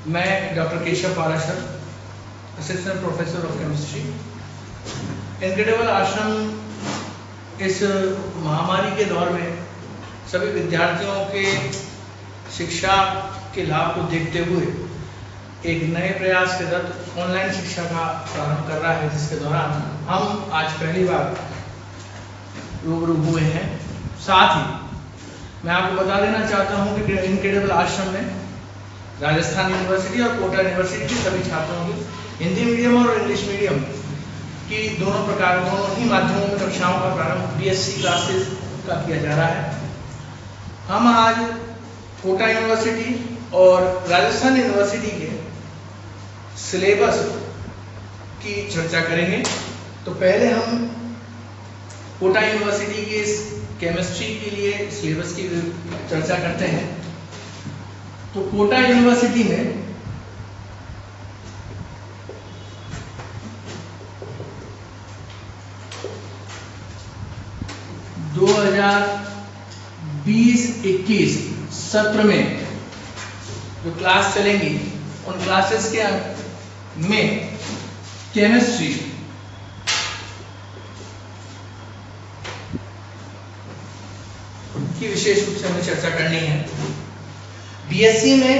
मैं doctor Keshav Parashar, assistant professor of chemistry. Incredible आश्रम इस महामारी के दौर में सभी विद्यार्थियों के शिक्षा के लाभ को देखते हुए एक नए प्रयास के तहत ऑनलाइन शिक्षा का प्रारंभ कर रहा है, जिसके दौरान हम आज पहली बार रूबरू हुए हैं। साथ ही मैं आपको बता देना चाहता हूं कि इनक्रेडिबल आश्रम में राजस्थान यूनिवर्सिटी और कोटा यूनिवर्सिटी के सभी छात्रों की हिंदी मीडियम और इंग्लिश मीडियम की दोनों ही माध्यमों में कक्षाओं का प्रारंभ BSc क्लासेस का किया जा रहा है। हम आज कोटा यूनिवर्सिटी और राजस्थान यूनिवर्सिटी के सिलेबस की चर्चा करेंगे। तो पहले हम कोटा यूनिवर्सिटी की इस केमिस्ट्री के लिए सिलेबस की चर्चा करते हैं। तो कोटा यूनिवर्सिटी में दो 2020-21 सत्र में जो क्लास चलेंगी उन क्लासेस के में केमिस्ट्री की विशेष रूप से हमें चर्चा करनी है। BSc में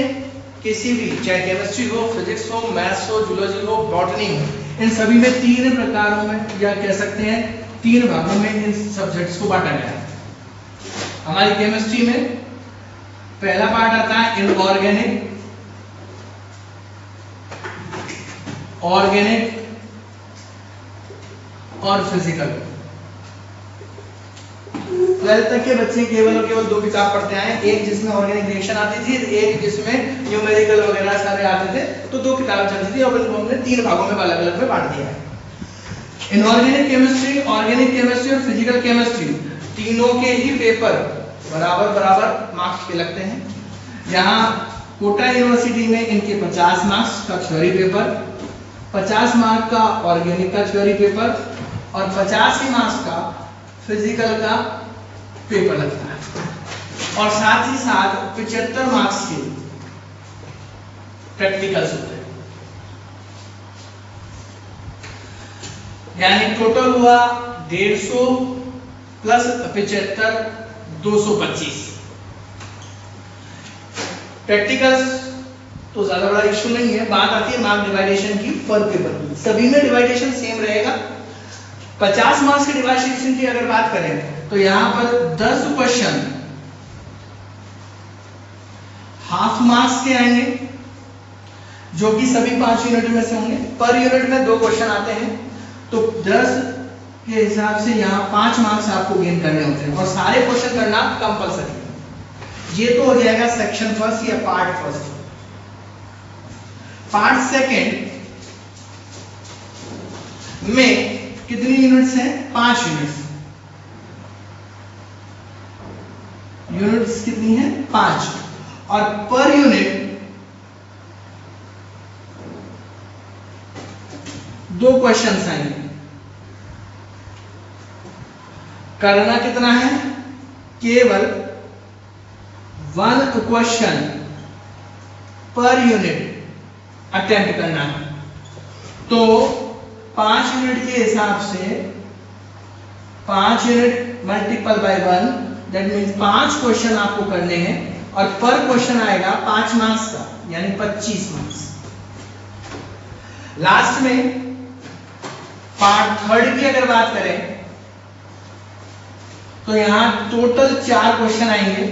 किसी भी, चाहे केमिस्ट्री हो, फिजिक्स हो, मैथ्स हो, जूलॉजी हो, बॉटनी हो, इन सभी में 3 प्रकारों में, या कह सकते हैं 3 भागों में इन सब्जेक्ट्स को बांटा गया है। हमारी केमिस्ट्री में पहला पार्ट आता है इनऑर्गेनिक, ऑर्गेनिक और फिजिकल। 12th तक के बच्चे केवल 2 किताब पढ़ते आए, एक जिसमें ऑर्गेनिक रिएक्शन आती थी, एक जिसमें न्यूमेरिकल वगैरह सारे आते थे। तो 2 किताब चलती थी और इनको हमने 3 भागों में अलग अलग में बांट दिया है। इनऑर्गेनिक केमिस्ट्री, ऑर्गेनिक केमिस्ट्री और फिजिकल केमिस्ट्री, तीनों के ही पेपर बराबर मार्क्स के लगते हैं। यहाँ कोटा यूनिवर्सिटी में इनके 50 मार्क्स का थ्योरी पेपर, 50 मार्क का ऑर्गेनिक का थ्योरी पेपर और 50 मार्क्स का फिजिकल का पेपर लगता है। और साथ ही साथ 75 मार्क्स के प्रैक्टिकल्स होते हैं। यानी टोटल हुआ 150 प्लस 75 225। प्रैक्टिकल्स तो ज्यादा बड़ा इशू नहीं है। बात आती है मार्क डिवाइडेशन की पर पेपर की। सभी में डिवाइडेशन सेम रहेगा। 50 मार्क्स के डिवाइडेशन की अगर बात करें तो यहां पर 10 क्वेश्चन हाफ मार्क्स के आएंगे, जो कि सभी 5 यूनिट में से होंगे। पर यूनिट में 2 क्वेश्चन आते हैं, तो 10 के हिसाब से यहाँ 5 मार्क्स आपको गेन करने होते हैं और सारे क्वेश्चन करना कंपलसरी है। ये तो हो जाएगा सेक्शन फर्स्ट या पार्ट फर्स्ट। पार्ट सेकेंड में कितनी यूनिट्स हैं? 5 यूनिट्स। यूनिट्स कितनी है? 5। और पर यूनिट 2 क्वेश्चंस आएंगे। करना कितना है? केवल 1 क्वेश्चन पर यूनिट अटेम्प्ट करना है। तो 5 यूनिट के हिसाब से 5 unit multiple bye 1, that means 5 question आपको करने हैं और पर क्वेश्चन आएगा 5 मार्क्स का, यानी 25 मार्क्स। लास्ट में पार्ट थर्ड की अगर बात करें तो यहां टोटल 4 क्वेश्चन आएंगे,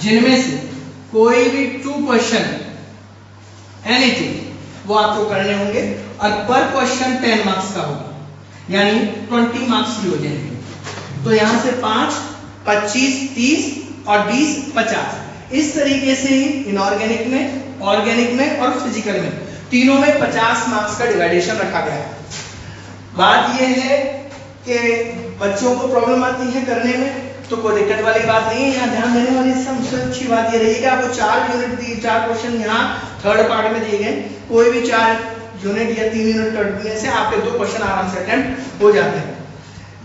जिनमें से कोई भी 2 क्वेश्चन एनीथिंग वो आपको करने होंगे और पर क्वेश्चन 10 मार्क्स का होगा, यानी 20 मार्क्स भी हो जाएंगे। तो यहां से 5, 25, 30 और 20, 50। इस तरीके से ही इनऑर्गेनिक में, ऑर्गेनिक में और फिजिकल में तीनों में 50 मार्क्स का डिवाइडेशन रखा गया है। बात यह है कि बच्चों को प्रॉब्लम आती है करने में, तो कोई दिक्कत वाली बात नहीं है। यहाँ ध्यान देने वाली सबसे अच्छी बात ये रही कि आपको 4 यूनिट दी, 4 क्वेश्चन यहाँ थर्ड पार्ट में दिए गए। कोई भी 4 यूनिट या 3 यूनिट करने से आपके 2 क्वेश्चन आराम से अटेम्प्ट हो जाते हैं।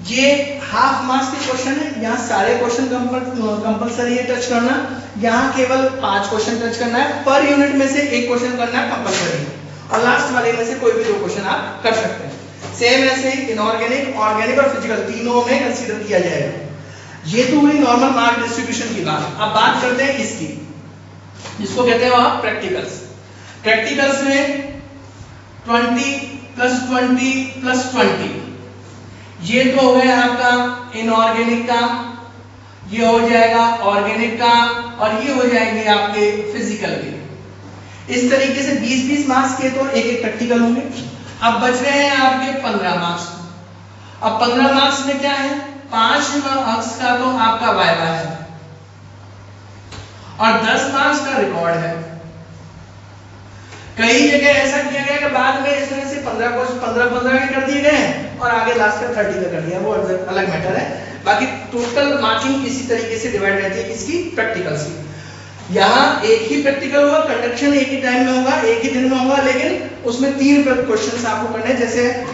ये हाफ मार्क्स के क्वेश्चन है, यहाँ सारे क्वेश्चन कंपलसरी है टच करना। यहाँ केवल 5 क्वेश्चन टच करना है, पर यूनिट में से एक क्वेश्चन करना है कंपलसरी, और लास्ट वाले में से कोई भी 2 क्वेश्चन आप कर सकते हैं। सेम ऐसे ही इनऑर्गेनिक, ऑर्गेनिक और फिजिकल तीनों में कंसीडर किया जाएगा। ये तो हुई नॉर्मल मार्क डिस्ट्रीब्यूशन की बात। अब बात करते हैं इसकी, जिसको कहते हैं आप प्रैक्टिकल्स। प्रैक्टिकल्स में 20 + 20 + 20, ये तो हो गया आपका इनऑर्गेनिक का, ये हो जाएगा ऑर्गेनिक का, और ये हो जाएंगे आपके फिजिकल के। इस तरीके से 20-20 मार्क्स के तो एक प्रैक्टिकल होंगे। अब बच रहे हैं आपके 15 मार्क्स। अब 15 मार्क्स में क्या है, 5 मार्क्स का तो आपका वाइवा है और 10 मार्क्स का रिकॉर्ड है। कई जगह ऐसा किया गया कि बाद में इसमें से 15 के कर दिए गए हैं और आगे लास्ट का 30 का कर दिया, वो अलग मैटर है। बाकी टोटल मार्किंग इसी तरीके से डिवाइड रहती है किसकी, प्रैक्टिकल्स की। यहाँ एक ही प्रैक्टिकल होगा, कंडक्शन एक ही टाइम में होगा, एक ही दिन में होगा, लेकिन उसमें 3 क्वेश्चंस आपको करने हैं। जैसे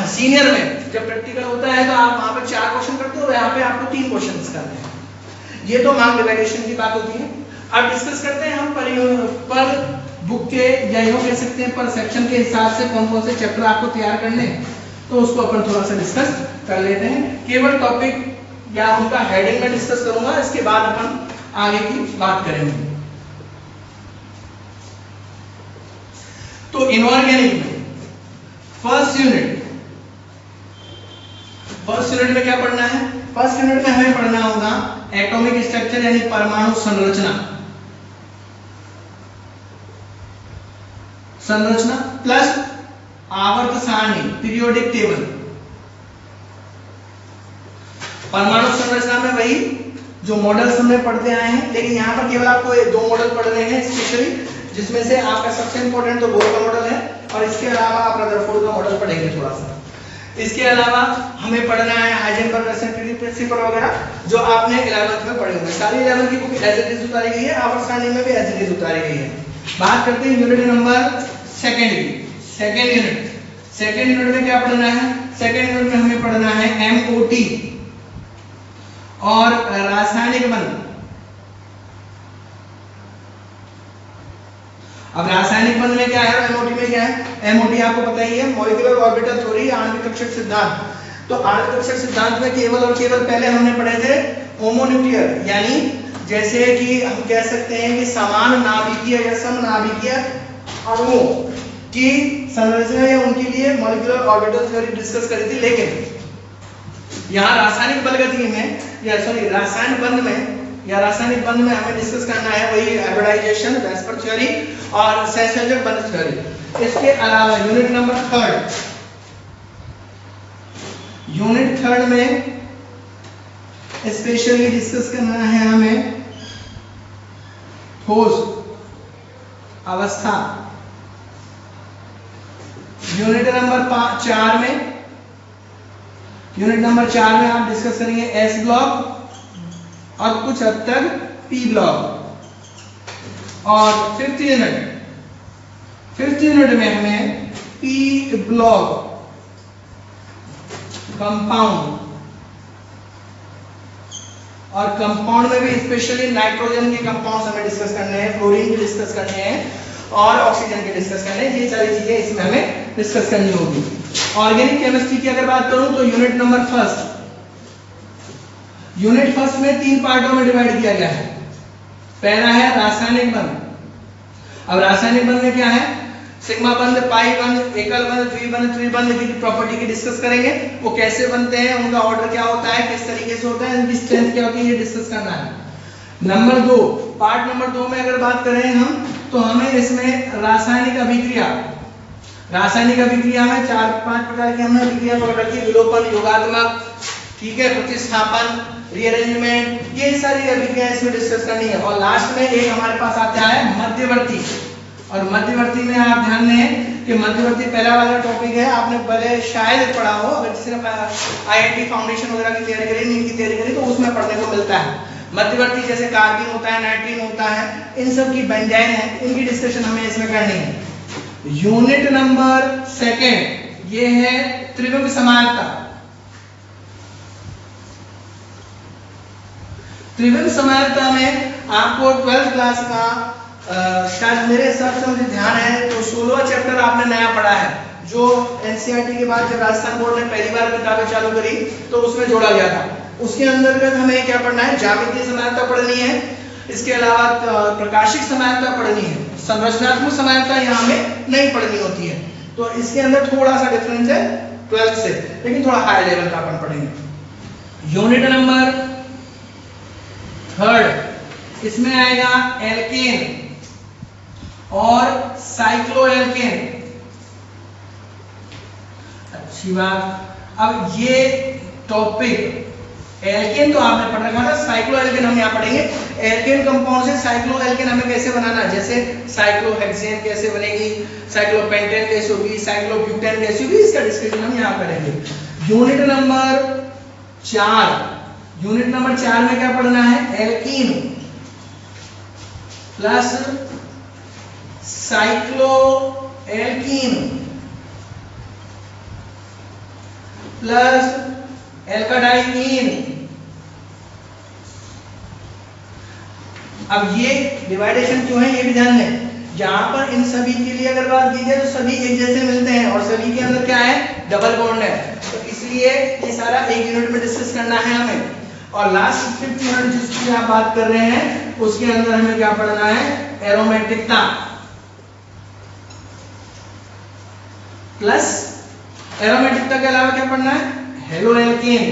सीनियर में जब प्रैक्टिकल होता है तो आप वहां पे 4 क्वेश्चन करते हो, यहाँ पे आपको 3 क्वेश्चंस करने हैं। ये तो मार्क डिवाइडेशन की बात होती है। अब डिस्कस करते हैं हम पर बुक के, या यूं कह सकते हैं पर सेक्शन के हिसाब से कौन कौन से चैप्टर आपको तैयार करने हैं, तो उसको अपन थोड़ा सा डिस्कस कर लेते हैं। केवल टॉपिक या उनका हेडिंग में डिस्कस करूंगा, इसके बाद अपन आगे की बात करेंगे। तो इनऑर्गेनिक में फर्स्ट यूनिट में क्या पढ़ना है, फर्स्ट यूनिट में हमें पढ़ना होगा एटॉमिक स्ट्रक्चर यानी परमाणु संरचना प्लस आवर्त सारणी पीरियोडिक टेबल। परमाणु संरचना में वही जो मॉडल्स हमने पढ़ते आए हैं, लेकिन यहाँ पर केवल आपको 2 मॉडल पढ़ने हैं स्पेशली, जिसमें से आपका सबसे इंपॉर्टेंट तो बोर का मॉडल है, और इसके अलावा आप रदरफोर्ड का मॉडल पढ़ेंगे थोड़ा सा। इसके अलावा हमें पढ़ना है हाइजेनबर्ग रेसिप्रोसिटी प्रिंसिपल वगैरह, जो आपने 11th में पढ़े होंगे। सारी 11th की बुक एज इट इज उतारी गई है, आवर्त सारणी में भी एज इट इज उतारी गई है। बात करते हैं यूनिट नंबर सेकंड की। सेकंड यूनिट में क्या पढ़ना है, सेकंड यूनिट में हमें पढ़ना है एमओटी और रासायनिक बंध। अब रासायनिक बंध में क्या है, एमओटी में क्या है, एमओटी आपको पता ही है, मॉलिक्यूलर ऑर्बिटल थ्योरी, आणविक कक्षक सिद्धांत। तो आणविक कक्षक सिद्धांत में केवल और केवल पहले हमने पढ़े थे होमोन्यूक्लियर, यानी जैसे कि हम कह सकते हैं कि समान नाभिकीय या समनाभिकीय अणुओं की संरचना या उनके लिए मॉलिक्यूलर ऑर्बिटल थ्योरी डिस्कस करी थी। लेकिन यहाँ रासायनिक बलगति में या सॉरी रासायनिक बंध में हमें डिस्कस करना है वही हाइब्रिडाइजेशन, वेस्पर थ्योरी और सहसंयोजक बंध थ्योरी। इसके अलावा यूनिट नंबर 3 में स्पेशली डिस्कस करना है हमें ठोस अवस्था। यूनिट नंबर 4 में आप डिस्कस करेंगे एस ब्लॉक और कुछ हद तक पी ब्लॉक। और फिफ्थ यूनिट में हमें पी ब्लॉक कंपाउंड, और कंपाउंड में भी स्पेशली नाइट्रोजन के कंपाउंड्स हमें डिस्कस करने हैं, फ्लोरीन के डिस्कस करने हैं और ऑक्सीजन के डिस्कस करने हैं। ये सारी चीजें इसमें हमें डिस्कस करनी होगी। ऑर्गेनिक केमिस्ट्री की अगर बात करूं तो यूनिट फर्स्ट में 3 पार्टों में डिवाइड किया गया है। पहला है रासायनिक बंध। अब रासायनिक बंध में क्या है, सिग्मा बंध, पाई बंध, एकल बंध, द्विबंध, त्रिबंध की प्रॉपर्टी की डिस्कस करेंगे। वो कैसे बनते हैं, उनका ऑर्डर क्या होता है, किस तरीके से होता है, इनकी स्ट्रेंथ क्या होती है, ये डिस्कस करना है। पार्ट नंबर 2 में अगर बात करें हम, तो हमें इसमें रासायनिक अभिक्रिया में 4-5 प्रकार की हमने अभिक्रिया पकड़ रखी है। विलोपन, योगात्मक, ठीक है, प्रतिस्थापन, रीअरेंजमेंट, ये सारी अभिक्रिया इसमें डिस्कस करनी है। और लास्ट में एक हमारे पास आता है मध्यवर्ती। और मध्यवर्ती में आप ध्यान दें कि मध्यवर्ती पहला वाला टॉपिक है, आपने पहले शायद पढ़ा हो, अगर किसी ने आईआईटी फाउंडेशन वगैरह की तैयारी करी, नीट की तैयारी करी, तो उसमें पढ़ने को मिलता है। मध्यवर्ती जैसे कार्बिन होता है, नाइट्रीन होता है, इन सब की बेंजाइन है, इनकी डिस्कशन हमें इसमें करनी है। यूनिट नंबर 2 ये है त्रिविम समानता। त्रिविम समानता में आपको 12th क्लास का शायद मेरे हिसाब से मुझे ध्यान है तो 16वां चैप्टर आपने नया पढ़ा है, जो एनसीईआरटी के बाद जब राजस्थान बोर्ड ने पहली बार किताबें चालू करी तो उसमें जोड़ा गया था। उसके अंतर्गत हमें क्या पढ़ना है, ज्यामितीय समानता पढ़नी है, इसके अलावा प्रकाशिक समानता पढ़नी है, संरचनात्मक समानता यहाँ हमें नहीं पढ़नी होती है। तो इसके अंदर थोड़ा सा डिफरेंस है 12th से, लेकिन थोड़ा हाई लेवल का अपन पढ़ेंगे। यूनिट नंबर 3 इसमें आएगा एल्केन और साइक्लोएल्केन। अच्छी बात। अब ये टॉपिक एल्केन तो आपने पढ़ रखा था, साइक्लोएल्केन हम यहाँ पढ़ेंगे। एल्केन कंपाउंड से साइक्लोएल्केन हमें कैसे बनाना है, जैसे साइक्लोहेक्सेन कैसे बनेगी, साइक्लोपेंटेन कैसे होगी, साइक्लोब्यूटेन कैसे होगी, इसका डिस्कशन हम यहाँ करेंगे। यूनिट नंबर 4 में क्या पढ़ना है, एल्कीन प्लस साइक्लोएल्कीन प्लस एल्काडाइइन। अब ये डिवाइडेशन क्यों है ये भी ध्यान दें। यहाँ पर इन सभी के लिए अगर बात की जाए तो सभी एक जैसे मिलते हैं और सभी के अंदर क्या है, डबल बॉन्ड है, तो इसलिए ये सारा एक यूनिट में डिस्कस करना है हमें। और लास्ट 5th यूनिट जिसकी आप बात कर रहे हैं उसके अंदर हमें क्या पढ़ना है, एरोमेटिकता प्लस एरोमेटिकता के अलावा क्या पढ़ना है, हेलोएल्केन।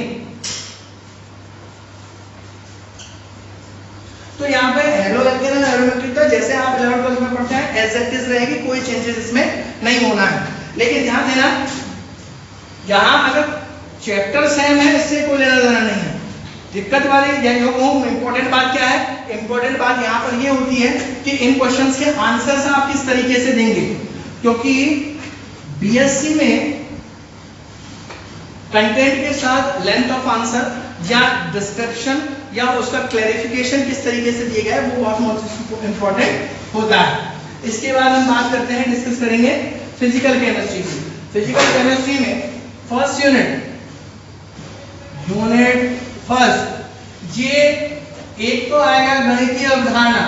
तो यहाँ पे हेलोएल्केन और एरोमेटिकता जैसे आप 11th 12th में पढ़ते हैं एज इट इज रहेगी, कोई चेंजेस इसमें नहीं होना है। लेकिन ध्यान देना, यहाँ अगर चैप्टर सेम है इससे कोई लेना देना नहीं है। दिक्कत वाली इंपॉर्टेंट बात क्या है, इंपॉर्टेंट बात यहाँ पर ये होती है कि इन क्वेश्चंस के आंसर्स आप किस तरीके से देंगे, क्योंकि बीएससी में कंटेंट के साथ लेंथ ऑफ आंसर या डिस्क्रिप्शन या उसका क्लैरिफिकेशन किस तरीके से दिया गया है वो बहुत इंपॉर्टेंट होता है। इसके बाद हम बात करते हैं, डिस्कस करेंगे फिजिकल केमिस्ट्री की। फिजिकल केमिस्ट्री में फर्स्ट यूनिट फर्स्ट, ये एक तो आएगा गणितीय अवधारणा।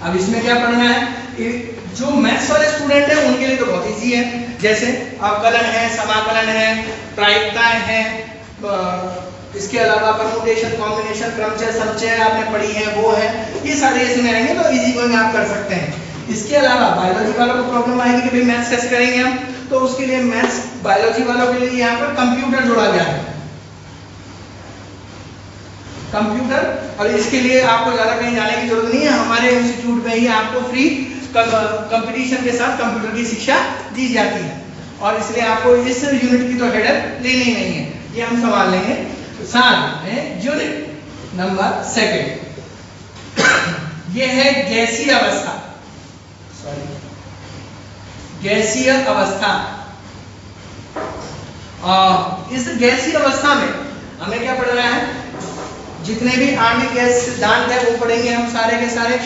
अब इसमें क्या पढ़ना है, जो मैथ्स वाले स्टूडेंट हैं उनके लिए तो बहुत इजी है, जैसे अवकलन है, समाकलन है, प्रायिकताएं हैं, इसके अलावा परमुटेशन, कॉम्बिनेशन, क्रमचय, संचय आपने पढ़ी है वो है, ये सारे इसमें आएंगे तो इजी गोइंग आप कर सकते हैं। इसके अलावा बायोलॉजी वालों को प्रॉब्लम आएगी कि भाई मैथ्स कैसे करेंगे हम, तो उसके लिए मैथ्स बायोलॉजी वालों के लिए यहाँ पर कंप्यूटर जोड़ा गया है, कंप्यूटर। और इसके लिए आपको ज्यादा कहीं जाने की जरूरत नहीं है, हमारे इंस्टीट्यूट में ही आपको फ्री कंपटीशन के साथ कंप्यूटर की शिक्षा दी जाती है, और इसलिए आपको इस यूनिट की तो हेडर लेनी नहीं है, ये हम संभाल लेंगे। साथ में यूनिट नंबर 2 ये है गैसीय अवस्था, गैसीय अवस्था। इस गैसीय अवस्था में हमें क्या पढ़ना है, जितने भी आणविक गैस सिद्धांत है वो पढ़ेंगे हम सारे के सारे,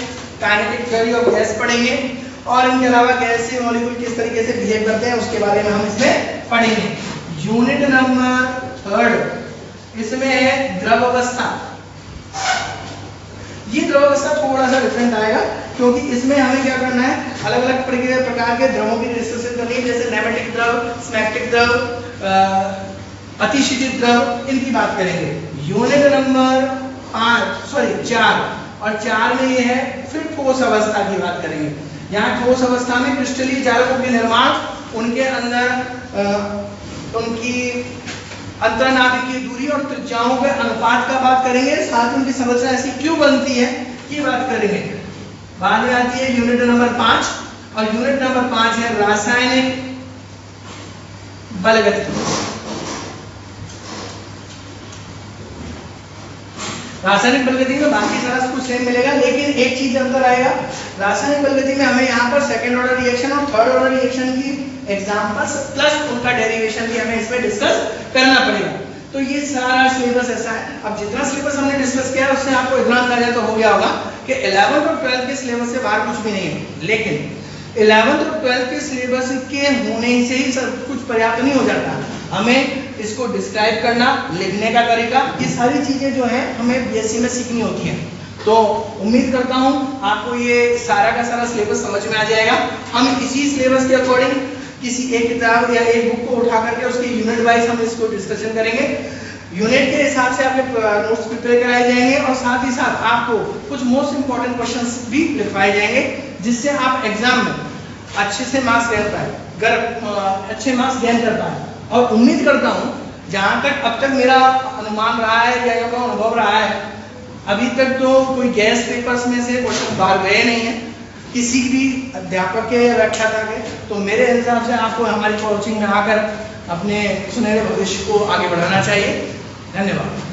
काइनेटिक थ्योरी ऑफ गैस पढ़ेंगे, और इनके अलावा गैस से मॉलिक्यूल किस तरीके से बिहेव करते हैं उसके बारे में हम इसमें पढ़ेंगे। यूनिट नंबर 3 इसमें है द्रव अवस्था। ये द्रव अवस्था थोड़ा सा डिफरेंट आएगा, क्योंकि इसमें हमें क्या करना है, अलग अलग प्रकार के द्रवों की डिस्कशन करनी है, जैसे नैमेटिक द्रव, स्मैक्टिक द्रव, अतिशीतित द्रव, इनकी बात करेंगे। यूनिट नंबर 4 और 4 में ये है फिर ठोस अवस्था की बात करेंगे। यहाँ ठोस अवस्था में क्रिस्टलीय जालकों के निर्माण, उनके अंदर उनकी अंतरनाभिकीय दूरी और त्रिज्याओं के अनुपात का बात करेंगे, साथ उनकी संरचना ऐसी क्यों बनती है ये बात करेंगे। बाद में आती है यूनिट नंबर 5, और यूनिट नंबर 5 है रासायनिक बलगति। रासायनिक बलगति में बाकी सारा कुछ सेम मिलेगा, लेकिन एक चीज अंतर आएगा, रासायनिक बलगति में हमें यहाँ पर सेकंड ऑर्डर रिएक्शन और थर्ड ऑर्डर रिएक्शन की एग्जांपल्स प्लस उनका डेरिवेशन भी हमें इसमें डिस्कस करना पड़ेगा। तो ये सारा सिलेबस ऐसा है। अब जितना सिलेबस हमने डिस्कस किया उससे आपको इतना अंदाजा तो हो गया होगा कि 11th और 12th के सिलेबस से बाहर कुछ भी नहीं है, लेकिन 11th और 12th के सिलेबस के होने से ही सब कुछ पर्याप्त नहीं हो जाता, हमें इसको डिस्क्राइब करना, लिखने का तरीका, ये सारी चीज़ें जो हैं हमें बीएससी में सीखनी होती हैं। तो उम्मीद करता हूँ आपको ये सारा का सारा सिलेबस समझ में आ जाएगा। हम इसी सिलेबस के अकॉर्डिंग किसी एक किताब या एक बुक को उठा करके उसके यूनिट वाइज हम इसको डिस्कशन करेंगे। यूनिट के हिसाब से आपके नोट्स प्रिपेयर कराए जाएंगे और साथ ही साथ आपको कुछ मोस्ट इंपॉर्टेंट क्वेश्चंस भी लिखवाए जाएंगे, जिससे आप एग्जाम में अच्छे से मार्क्स गेन पाए, अच्छे मार्क्स गेन कर पाए। और उम्मीद करता हूँ जहाँ तक अब तक मेरा अनुमान रहा है या मेरा अनुभव रहा है, अभी तक तो कोई गैस पेपर्स में से क्वेश्चन बाहर गए नहीं है किसी भी अध्यापक के या व्याख्याता के। तो मेरे हिसाब से आपको हमारी कोचिंग में आकर अपने सुनहरे भविष्य को आगे बढ़ाना चाहिए। धन्यवाद।